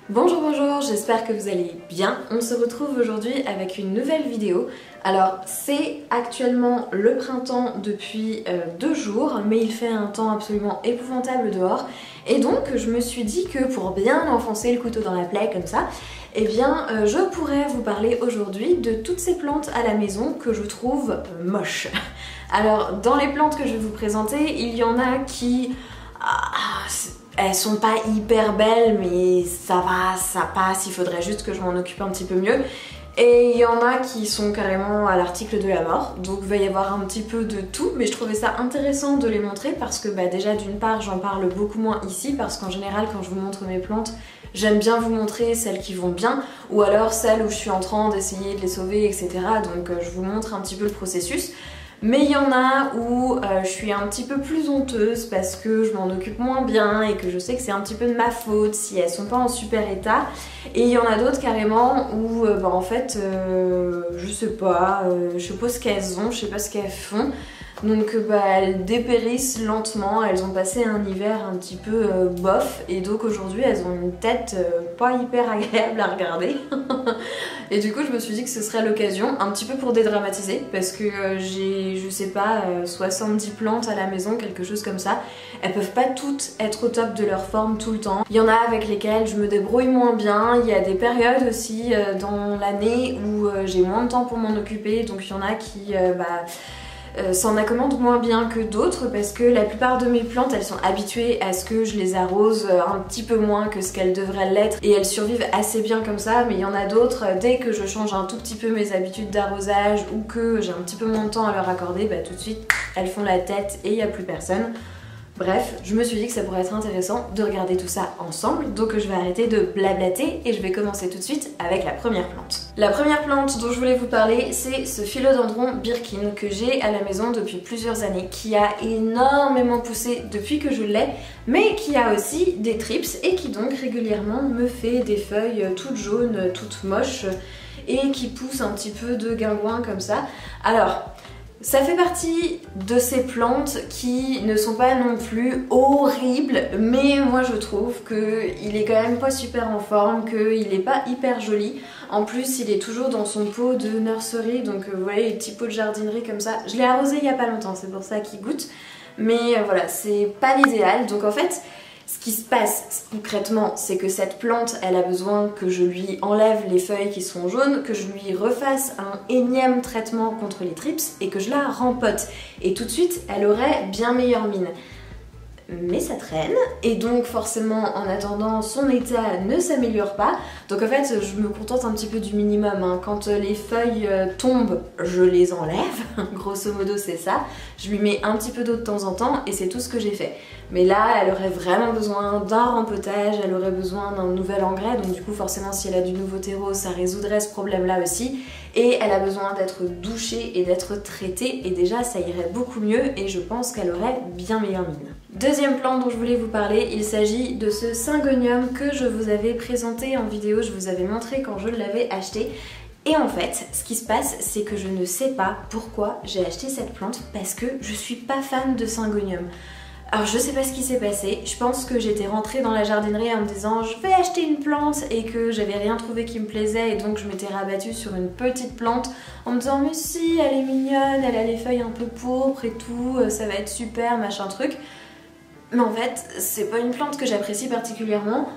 Bonjour, bonjour, j'espère que vous allez bien. On se retrouve aujourd'hui avec une nouvelle vidéo. Alors c'est actuellement le printemps depuis 2 jours, mais il fait un temps absolument épouvantable dehors. Et donc je me suis dit que pour bien enfoncer le couteau dans la plaie comme ça, eh bien je pourrais vous parler aujourd'hui de toutes ces plantes à la maison que je trouve moches. Alors dans les plantes que je vais vous présenter, il y en a qui... elles sont pas hyper belles, mais ça va, ça passe, il faudrait juste que je m'en occupe un petit peu mieux. Et il y en a qui sont carrément à l'article de la mort, donc il va y avoir un petit peu de tout, mais je trouvais ça intéressant de les montrer parce que déjà d'une part j'en parle beaucoup moins ici, parce qu'en général quand je vous montre mes plantes, j'aime bien vous montrer celles qui vont bien, ou alors celles où je suis en train d'essayer de les sauver, etc. Donc je vous montre un petit peu le processus. Mais il y en a où je suis un petit peu plus honteuse parce que je m'en occupe moins bien et que je sais que c'est un petit peu de ma faute si elles sont pas en super état. Et il y en a d'autres carrément où en fait je sais pas, je sais pas ce qu'elles ont, je sais pas ce qu'elles font. Donc elles dépérissent lentement, elles ont passé un hiver un petit peu bof et donc aujourd'hui elles ont une tête pas hyper agréable à regarder. Et du coup je me suis dit que ce serait l'occasion, un petit peu pour dédramatiser, parce que j'ai, je sais pas, 70 plantes à la maison, quelque chose comme ça. Elles peuvent pas toutes être au top de leur forme tout le temps. Il y en a avec lesquelles je me débrouille moins bien, il y a des périodes aussi dans l'année où j'ai moins de temps pour m'en occuper, donc il y en a qui... s'en accommodent moins bien que d'autres parce que la plupart de mes plantes elles sont habituées à ce que je les arrose un petit peu moins que ce qu'elles devraient l'être et elles survivent assez bien comme ça, mais il y en a d'autres, dès que je change un tout petit peu mes habitudes d'arrosage ou que j'ai un petit peu moins de temps à leur accorder, tout de suite elles font la tête et il n'y a plus personne. Bref, je me suis dit que ça pourrait être intéressant de regarder tout ça ensemble, donc je vais arrêter de blablater et je vais commencer tout de suite avec la première plante. La première plante dont je voulais vous parler, c'est ce philodendron Birkin que j'ai à la maison depuis plusieurs années, qui a énormément poussé depuis que je l'ai, mais qui a aussi des thrips et qui donc régulièrement me fait des feuilles toutes jaunes, toutes moches et qui poussent un petit peu de guingouin comme ça. Alors... ça fait partie de ces plantes qui ne sont pas non plus horribles, mais moi je trouve qu'il est quand même pas super en forme, qu'il est pas hyper joli. En plus il est toujours dans son pot de nursery, donc vous voyez les petits pots de jardinerie comme ça. Je l'ai arrosé il y a pas longtemps, c'est pour ça qu'il goûte, mais voilà, c'est pas l'idéal. Donc en fait, ce qui se passe concrètement, c'est que cette plante, elle a besoin que je lui enlève les feuilles qui sont jaunes, que je lui refasse un énième traitement contre les thrips et que je la rempote. Et tout de suite, elle aurait bien meilleure mine. Mais ça traîne, et donc forcément en attendant son état ne s'améliore pas. Donc en fait je me contente un petit peu du minimum, hein. Quand les feuilles tombent, je les enlève, grosso modo c'est ça. Je lui mets un petit peu d'eau de temps en temps et c'est tout ce que j'ai fait. Mais là elle aurait vraiment besoin d'un rempotage, elle aurait besoin d'un nouvel engrais, donc du coup forcément si elle a du nouveau terreau ça résoudrait ce problème là aussi. Et elle a besoin d'être douchée et d'être traitée, et déjà ça irait beaucoup mieux et je pense qu'elle aurait bien meilleure mine. Deuxième plante dont je voulais vous parler, il s'agit de ce syngonium que je vous avais présenté en vidéo, je vous avais montré quand je l'avais acheté. Et en fait, ce qui se passe, c'est que je ne sais pas pourquoi j'ai acheté cette plante, parce que je suis pas fan de syngonium. Alors je sais pas ce qui s'est passé, je pense que j'étais rentrée dans la jardinerie en me disant je vais acheter une plante et que j'avais rien trouvé qui me plaisait, et donc je m'étais rabattue sur une petite plante en me disant mais si, elle est mignonne, elle a les feuilles un peu pourpres et tout, ça va être super, machin truc. Mais en fait, c'est pas une plante que j'apprécie particulièrement,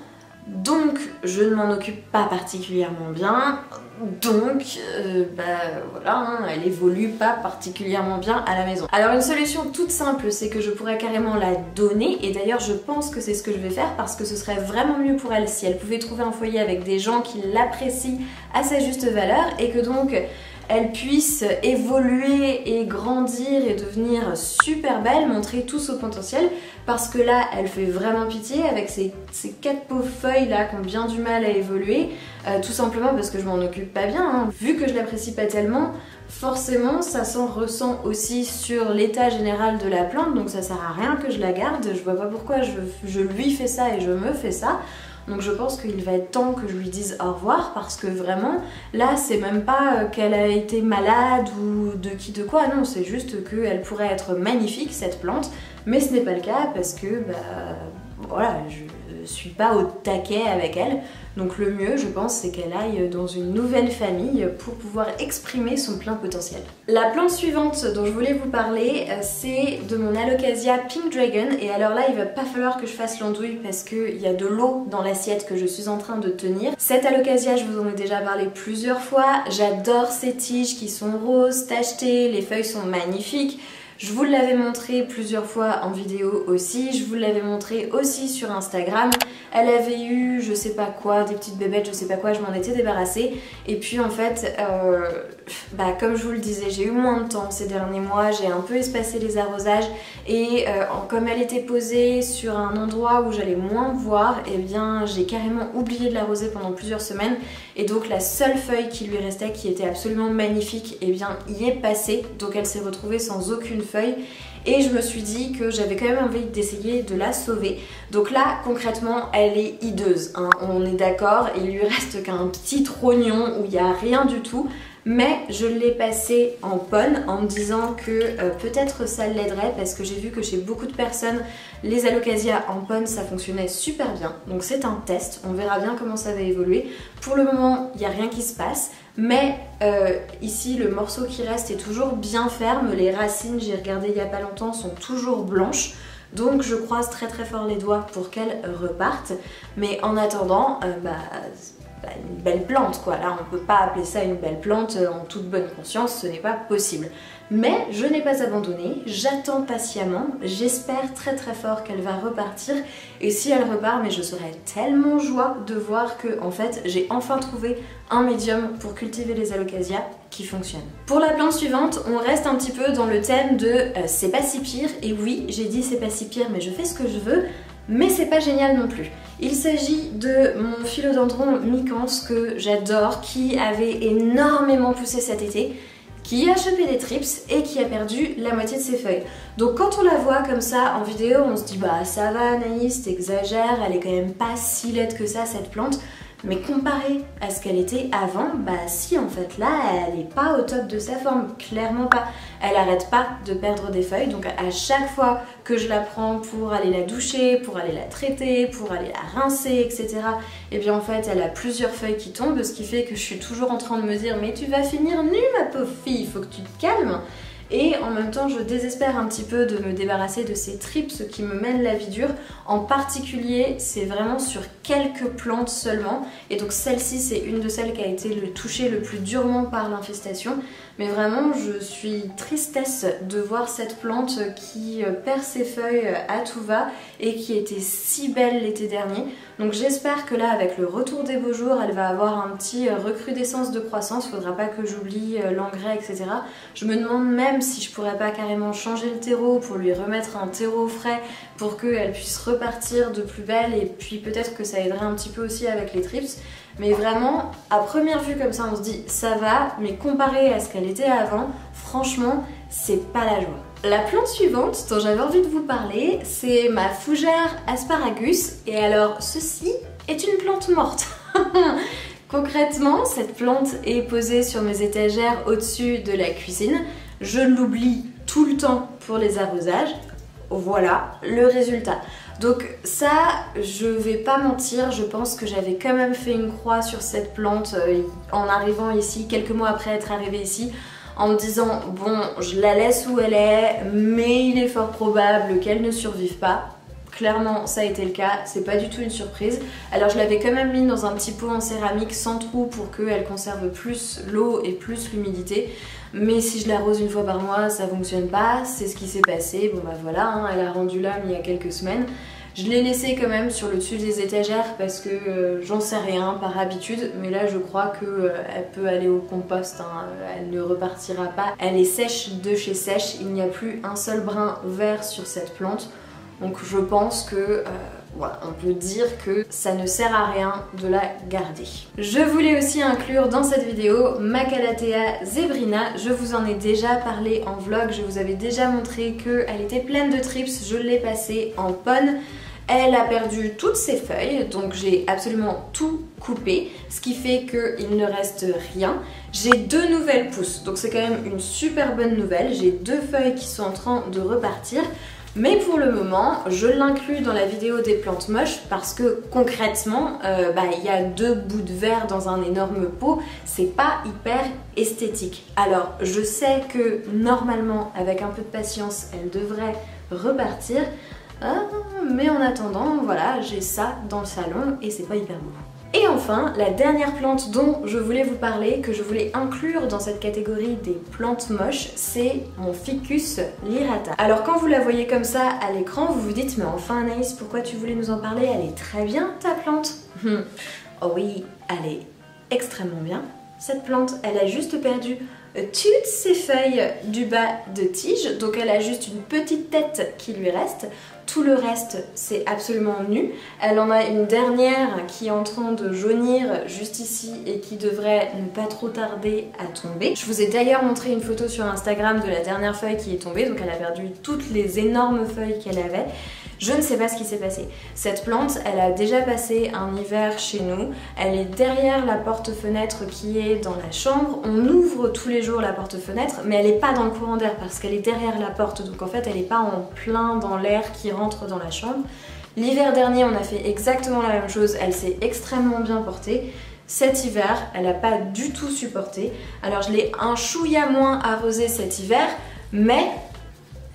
donc je ne m'en occupe pas particulièrement bien, donc voilà, hein, elle évolue pas particulièrement bien à la maison. Alors une solution toute simple, c'est que je pourrais carrément la donner, et d'ailleurs je pense que c'est ce que je vais faire parce que ce serait vraiment mieux pour elle si elle pouvait trouver un foyer avec des gens qui l'apprécient à sa juste valeur, et que donc elle puisse évoluer et grandir et devenir super belle, montrer tout son potentiel, parce que là elle fait vraiment pitié avec ces 4 pauvres feuilles là qui ont bien du mal à évoluer, tout simplement parce que je m'en occupe pas bien, hein. Vu que je l'apprécie pas tellement, forcément ça s'en ressent aussi sur l'état général de la plante, donc ça sert à rien que je la garde, je vois pas pourquoi je lui fais ça et je me fais ça. Donc je pense qu'il va être temps que je lui dise au revoir, parce que vraiment, là c'est même pas qu'elle a été malade ou de qui de quoi, non, c'est juste qu'elle pourrait être magnifique cette plante, mais ce n'est pas le cas parce que, voilà, suis pas au taquet avec elle. Donc le mieux, je pense, c'est qu'elle aille dans une nouvelle famille pour pouvoir exprimer son plein potentiel. La plante suivante dont je voulais vous parler, c'est de mon Alocasia Pink Dragon. Et alors là, il va pas falloir que je fasse l'andouille parce qu'il y a de l'eau dans l'assiette que je suis en train de tenir. Cette Alocasia, je vous en ai déjà parlé plusieurs fois. J'adore ces tiges qui sont roses, tachetées, les feuilles sont magnifiques. Je vous l'avais montré plusieurs fois en vidéo aussi, je vous l'avais montré aussi sur Instagram. Elle avait eu, je sais pas quoi, des petites bébêtes, je sais pas quoi, je m'en étais débarrassée. Et puis en fait, comme je vous le disais, j'ai eu moins de temps ces derniers mois, j'ai un peu espacé les arrosages. Et comme elle était posée sur un endroit où j'allais moins voir, eh bien j'ai carrément oublié de l'arroser pendant plusieurs semaines. Et donc la seule feuille qui lui restait, qui était absolument magnifique, eh bien y est passée. Donc elle s'est retrouvée sans aucune feuille. Et je me suis dit que j'avais quand même envie d'essayer de la sauver. Donc là, concrètement, elle est hideuse, hein, on est d'accord. Il lui reste qu'un petit trognon où il n'y a rien du tout. Mais je l'ai passé en ponne en me disant que peut-être ça l'aiderait parce que j'ai vu que chez beaucoup de personnes, les Alocasia en ponne, ça fonctionnait super bien. Donc c'est un test, on verra bien comment ça va évoluer. Pour le moment, il n'y a rien qui se passe. Mais ici, le morceau qui reste est toujours bien ferme. Les racines, j'ai regardé il n'y a pas longtemps, sont toujours blanches. Donc je croise très très fort les doigts pour qu'elle reparte. Mais en attendant, une belle plante quoi. Là on peut pas appeler ça une belle plante en toute bonne conscience, ce n'est pas possible. Mais je n'ai pas abandonné, j'attends patiemment, j'espère très très fort qu'elle va repartir. Et si elle repart, mais je serais tellement joie de voir que en fait j'ai enfin trouvé un médium pour cultiver les Alocasia qui fonctionne. Pour la plante suivante, on reste un petit peu dans le thème de c'est pas si pire. Et oui, j'ai dit c'est pas si pire, mais je fais ce que je veux. Mais c'est pas génial non plus. Il s'agit de mon philodendron micans que j'adore, qui avait énormément poussé cet été, qui a chopé des trips et qui a perdu la moitié de ses feuilles. Donc quand on la voit comme ça en vidéo, on se dit bah ça va Anaïs, t'exagères, elle est quand même pas si laide que ça cette plante. Mais comparé à ce qu'elle était avant, bah si en fait là elle est pas au top de sa forme, clairement pas. Elle arrête pas de perdre des feuilles, donc à chaque fois que je la prends pour aller la doucher, pour aller la traiter, pour aller la rincer, etc. Et bien en fait elle a plusieurs feuilles qui tombent, ce qui fait que je suis toujours en train de me dire mais tu vas finir nue ma pauvre fille, il faut que tu te calmes. Et en même temps je désespère un petit peu de me débarrasser de ces trips qui me mènent la vie dure. En particulier c'est vraiment sur quelques plantes seulement. Et donc celle-ci c'est une de celles qui a été touchée le plus durement par l'infestation. Mais vraiment je suis tristesse de voir cette plante qui perd ses feuilles à tout va et qui était si belle l'été dernier. Donc j'espère que là avec le retour des beaux jours elle va avoir un petit recrudescence de croissance. Faudra pas que j'oublie l'engrais etc. Je me demande même si je pourrais pas carrément changer le terreau pour lui remettre un terreau frais pour qu'elle puisse repartir de plus belle, et puis peut-être que ça aiderait un petit peu aussi avec les trips. Mais vraiment, à première vue comme ça, on se dit ça va, mais comparé à ce qu'elle était avant, franchement, c'est pas la joie. La plante suivante dont j'avais envie de vous parler, c'est ma fougère asparagus. Et alors, ceci est une plante morte. Concrètement, cette plante est posée sur mes étagères au-dessus de la cuisine. Je l'oublie tout le temps pour les arrosages. Voilà le résultat. Donc ça, je vais pas mentir, je pense que j'avais quand même fait une croix sur cette plante en arrivant ici, quelques mois après être arrivée ici, en me disant bon, je la laisse où elle est, mais il est fort probable qu'elle ne survive pas. Clairement ça a été le cas, c'est pas du tout une surprise. Alors je l'avais quand même mis dans un petit pot en céramique sans trou pour qu'elle conserve plus l'eau et plus l'humidité. Mais si je l'arrose une fois par mois, ça fonctionne pas, c'est ce qui s'est passé. Bon bah voilà, hein, elle a rendu l'âme il y a quelques semaines. Je l'ai laissée quand même sur le dessus des étagères parce que j'en sais rien par habitude. Mais là je crois qu'elle peut aller au compost, hein, elle ne repartira pas. Elle est sèche de chez sèche, il n'y a plus un seul brin vert sur cette plante. Donc je pense que voilà, on peut dire que ça ne sert à rien de la garder. Je voulais aussi inclure dans cette vidéo ma Calathea zebrina. Je vous en ai déjà parlé en vlog, je vous avais déjà montré qu'elle était pleine de trips, je l'ai passée en ponne. Elle a perdu toutes ses feuilles, donc j'ai absolument tout coupé, ce qui fait qu'il ne reste rien. J'ai 2 nouvelles pousses, donc c'est quand même une super bonne nouvelle. J'ai 2 feuilles qui sont en train de repartir. Mais pour le moment, je l'inclus dans la vidéo des plantes moches parce que concrètement, il y a 2 bouts de verre dans un énorme pot, c'est pas hyper esthétique. Alors je sais que normalement, avec un peu de patience, elle devrait repartir, mais en attendant, voilà, j'ai ça dans le salon et c'est pas hyper beau. Et enfin, la dernière plante dont je voulais vous parler, que je voulais inclure dans cette catégorie des plantes moches, c'est mon Ficus lyrata. Alors quand vous la voyez comme ça à l'écran, vous vous dites mais enfin Anaïs, pourquoi tu voulais nous en parler? Elle est très bien ta plante. Oh oui, elle est extrêmement bien. Cette plante, elle a juste perdu toutes ses feuilles du bas de tige, donc elle a juste une petite tête qui lui reste. Tout le reste, c'est absolument nu. Elle en a une dernière qui est en train de jaunir juste ici et qui devrait ne pas trop tarder à tomber. Je vous ai d'ailleurs montré une photo sur Instagram de la dernière feuille qui est tombée, donc elle a perdu toutes les énormes feuilles qu'elle avait. Je ne sais pas ce qui s'est passé. Cette plante, elle a déjà passé un hiver chez nous. Elle est derrière la porte-fenêtre qui est dans la chambre. On ouvre tous les jours la porte-fenêtre, mais elle n'est pas dans le courant d'air parce qu'elle est derrière la porte. Donc en fait, elle n'est pas en plein dans l'air qui rentre dans la chambre. L'hiver dernier, on a fait exactement la même chose. Elle s'est extrêmement bien portée. Cet hiver, elle n'a pas du tout supporté. Alors je l'ai un chouïa moins arrosée cet hiver, mais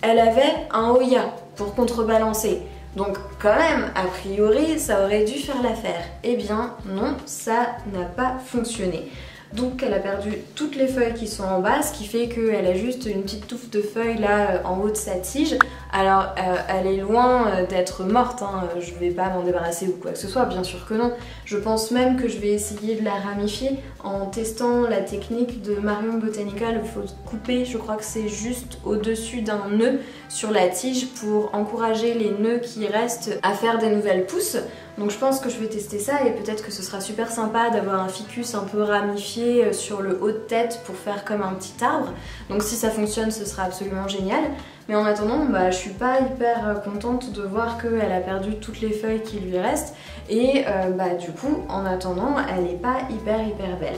elle avait un Hoya pour contrebalancer. Donc quand même, a priori, ça aurait dû faire l'affaire. Eh bien non, ça n'a pas fonctionné. Donc elle a perdu toutes les feuilles qui sont en bas, ce qui fait qu'elle a juste une petite touffe de feuilles là en haut de sa tige. Alors elle est loin d'être morte, hein. Je vais pas m'en débarrasser ou quoi que ce soit, bien sûr que non. Je pense même que je vais essayer de la ramifier en testant la technique de Marion Botanical. Il faut couper, je crois que c'est juste au-dessus d'un nœud sur la tige pour encourager les nœuds qui restent à faire des nouvelles pousses. Donc je pense que je vais tester ça et peut-être que ce sera super sympa d'avoir un ficus un peu ramifié sur le haut de tête pour faire comme un petit arbre. Donc si ça fonctionne, ce sera absolument génial. Mais en attendant, je suis pas hyper contente de voir qu'elle a perdu toutes les feuilles qui lui restent. Et du coup, en attendant, elle est pas hyper belle.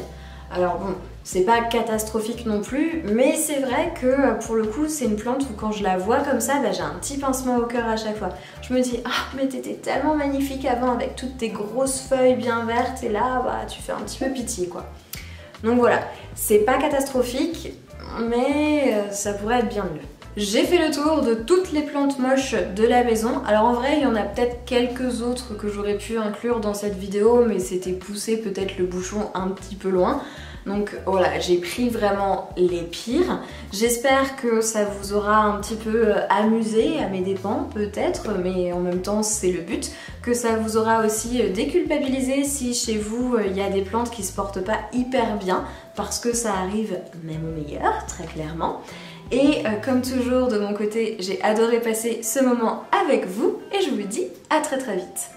Alors bon, c'est pas catastrophique non plus, mais c'est vrai que pour le coup c'est une plante où quand je la vois comme ça, j'ai un petit pincement au cœur à chaque fois. Je me dis, ah mais t'étais tellement magnifique avant avec toutes tes grosses feuilles bien vertes et là tu fais un petit peu pitié quoi. Donc voilà, c'est pas catastrophique, mais ça pourrait être bien mieux. J'ai fait le tour de toutes les plantes moches de la maison. Alors en vrai, il y en a peut-être quelques autres que j'aurais pu inclure dans cette vidéo, mais c'était pousser peut-être le bouchon un petit peu loin. Donc voilà, j'ai pris vraiment les pires. J'espère que ça vous aura un petit peu amusé à mes dépens peut-être, mais en même temps c'est le but. Que ça vous aura aussi déculpabilisé si chez vous il y a des plantes qui se portent pas hyper bien, parce que ça arrive même au meilleur, très clairement. Et comme toujours de mon côté, j'ai adoré passer ce moment avec vous et je vous dis à très vite.